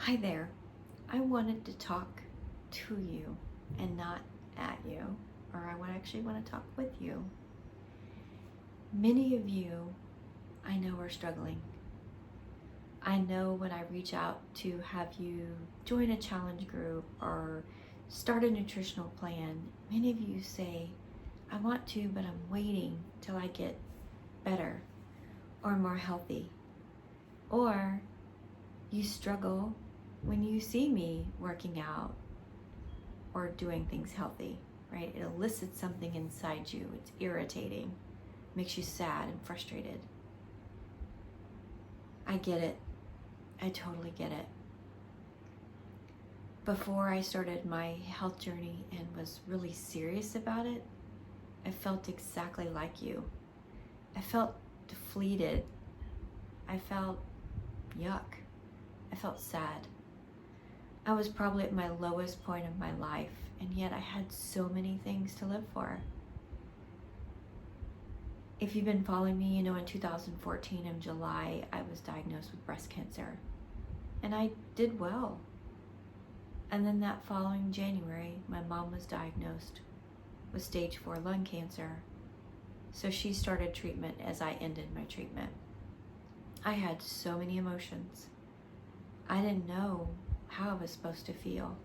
Hi there. I wanted to talk to you and not at you, or I would actually want to talk with you. Many of you I know are struggling. I know when I reach out to have you join a challenge group or start a nutritional plan, many of you say, I want to, but I'm waiting till I get better or more healthy. Or you struggle when you see me working out or doing things healthy, right? It elicits something inside you. It's irritating, makes you sad and frustrated. I get it. I totally get it. Before I started my health journey and was really serious about it, I felt exactly like you. I felt depleted. I felt yuck. I felt sad. I was probably at my lowest point of my life, and yet I had so many things to live for. If you've been following me, you know in 2014 in July, I was diagnosed with breast cancer, and I did well. And then that following January, my mom was diagnosed with stage 4 lung cancer, so she started treatment as I ended my treatment. I had so many emotions. I didn't know how I was supposed to feel.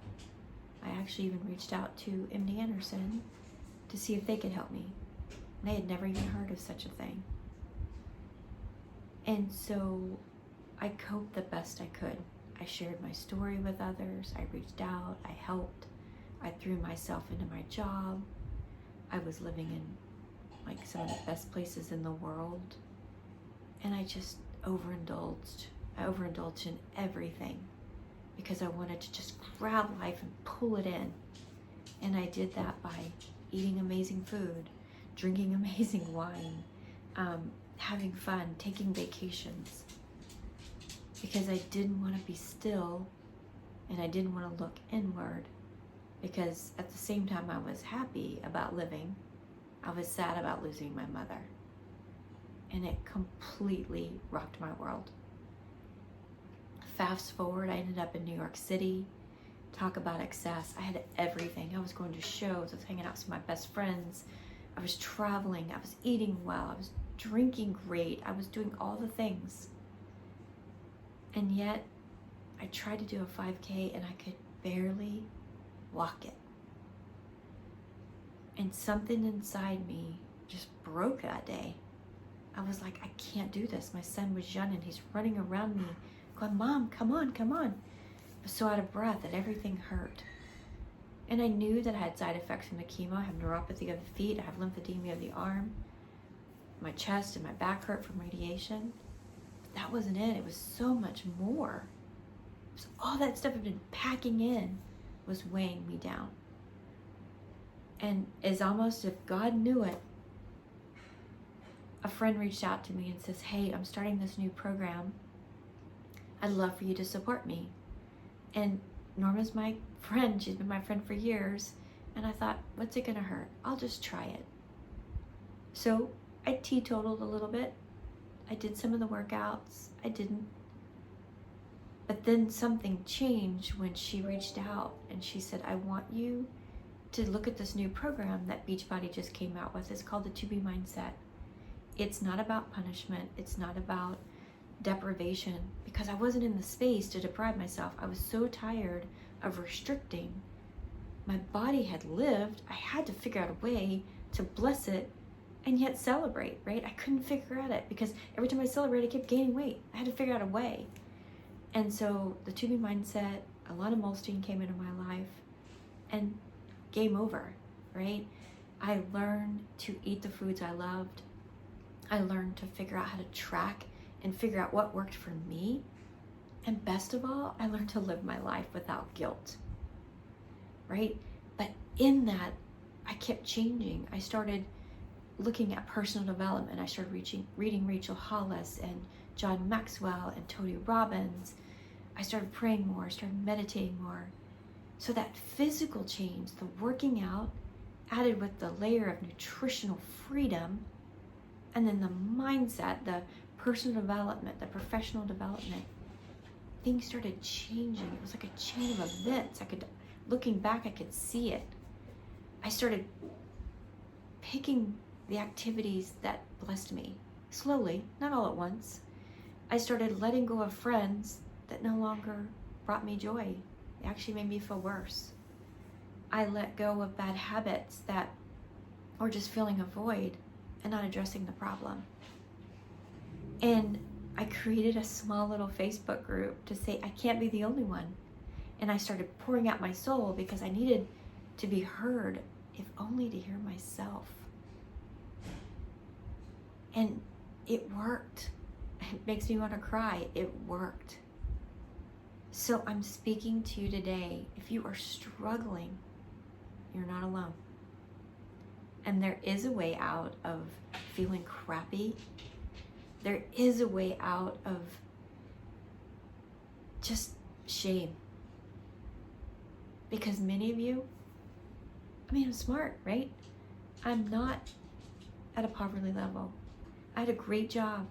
I actually even reached out to MD Anderson to see if they could help me. They had never even heard of such a thing. And so I coped the best I could. I shared my story with others. I reached out. I helped. I threw myself into my job. I was living in like some of the best places in the world. And I just overindulged. I overindulged in everything because I wanted to just grab life and pull it in. And I did that by eating amazing food, drinking amazing wine, having fun, taking vacations. Because I didn't want to be still and I didn't want to look inward. Because at the same time I was happy about living, I was sad about losing my mother. And it completely rocked my world. Fast forward, I ended up in New York City. Talk about excess. I had everything. I was going to shows. I was hanging out with my best friends. I was traveling. I was eating well. I was drinking great. I was doing all the things. And yet, I tried to do a 5K and I could barely walk it. And something inside me just broke that day. I was like, I can't do this. My son was young and he's running around me going, Mom, come on, come on. I was so out of breath that everything hurt. And I knew that I had side effects from the chemo. I have neuropathy of the feet. I have lymphedema of the arm. My chest and my back hurt from radiation. But that wasn't it. It was so much more. So all that stuff I've been packing in was weighing me down. And it's almost if God knew it. A friend reached out to me and says, hey, I'm starting this new program. I'd love for you to support me. And Norma's my friend. She's been my friend for years. And I thought, what's it gonna hurt? I'll just try it. So I teetotaled a little bit. I did some of the workouts. I didn't. But then something changed when she reached out and she said, I want you to look at this new program that Beachbody just came out with. It's called the To Be Mindset. It's not about punishment. It's not about deprivation, because I wasn't in the space to deprive myself. I was so tired of restricting. My body had lived. I had to figure out a way to bless it and yet celebrate, right? I couldn't figure out it because every time I celebrated, I kept gaining weight. I had to figure out a way. And so the To Be Mindset, Alana Molstein came into my life and game over, right? I learned to eat the foods I loved. I learned to figure out how to track and figure out what worked for me. And best of all, I learned to live my life without guilt, right? But in that, I kept changing. I started looking at personal development. I started reading Rachel Hollis and John Maxwell and Tony Robbins. I started praying more, started meditating more. So that physical change, the working out, added with the layer of nutritional freedom, and then the mindset, the personal development, the professional development, things started changing. It was like a chain of events. Looking back, I could see it. I started picking the activities that blessed me, slowly, not all at once. I started letting go of friends that no longer brought me joy. They actually made me feel worse. I let go of bad habits that were just filling a void and not addressing the problem. And I created a small little Facebook group to say I can't be the only one. And I started pouring out my soul because I needed to be heard, if only to hear myself. And it worked. It makes me want to cry. It worked. So I'm speaking to you today. If you are struggling, you're not alone. And there is a way out of feeling crappy. There is a way out of just shame. Because many of you, I'm smart, right? I'm not at a poverty level. I had a great job.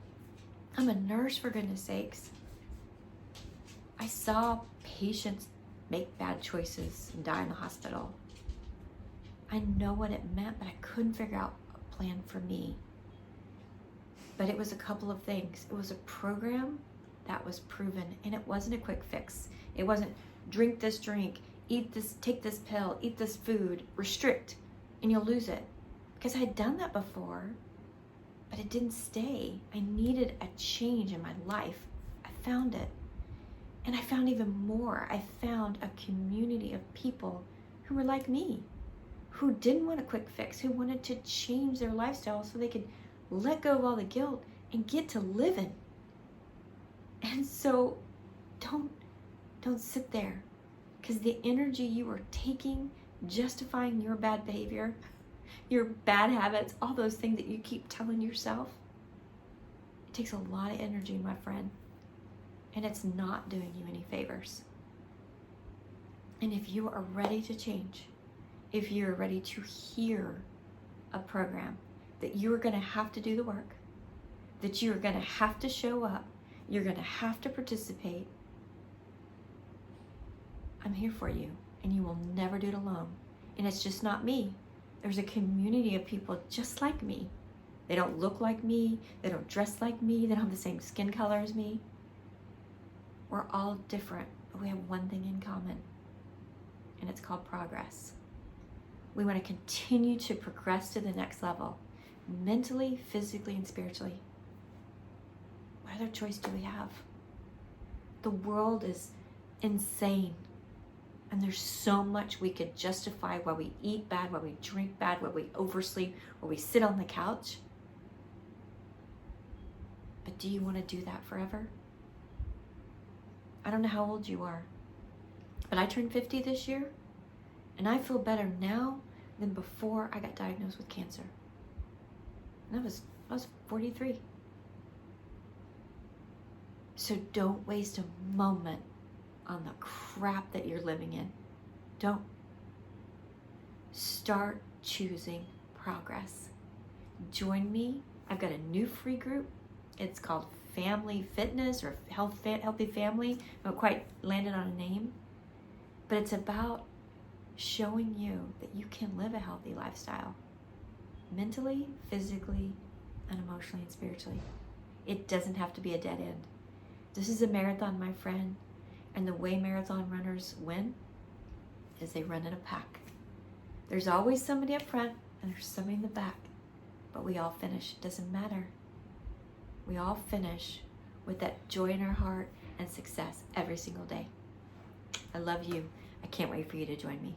I'm a nurse, for goodness sakes. I saw patients make bad choices and die in the hospital. I know what it meant, but I couldn't figure out a plan for me. But it was a couple of things. It was a program that was proven, and it wasn't a quick fix. It wasn't drink this drink, eat this, take this pill, eat this food, restrict, and you'll lose it. Because I had done that before, but it didn't stay. I needed a change in my life. I found it. And I found even more. I found a community of people who were like me, who didn't want a quick fix, who wanted to change their lifestyle so they could let go of all the guilt and get to living. And so don't sit there, because the energy you are taking, justifying your bad behavior, your bad habits, all those things that you keep telling yourself, it takes a lot of energy, my friend, and it's not doing you any favors. And if you are ready to change, if you're ready to hear a program that you're going to have to do the work, that you're going to have to show up, you're going to have to participate, I'm here for you, and you will never do it alone. And it's just not me. There's a community of people just like me. They don't look like me, they don't dress like me, they don't have the same skin color as me. We're all different, but we have one thing in common, and it's called progress. We want to continue to progress to the next level, mentally, physically, and spiritually. What other choice do we have? The world is insane, and there's so much we could justify why we eat bad, why we drink bad, why we oversleep, why we sit on the couch. But do you want to do that forever? I don't know how old you are, but I turned 50 this year, and I feel better now than before I got diagnosed with cancer. And I was 43. So don't waste a moment on the crap that you're living in. Don't. Start choosing progress. Join me. I've got a new free group. It's called Family Fitness or Healthy Family. I haven't quite landed on a name. But it's about showing you that you can live a healthy lifestyle. Mentally, physically, and emotionally and spiritually. It doesn't have to be a dead end. This is a marathon, my friend. And the way marathon runners win is they run in a pack. There's always somebody up front and there's somebody in the back. But we all finish. It doesn't matter. We all finish with that joy in our heart and success every single day. I love you. I can't wait for you to join me.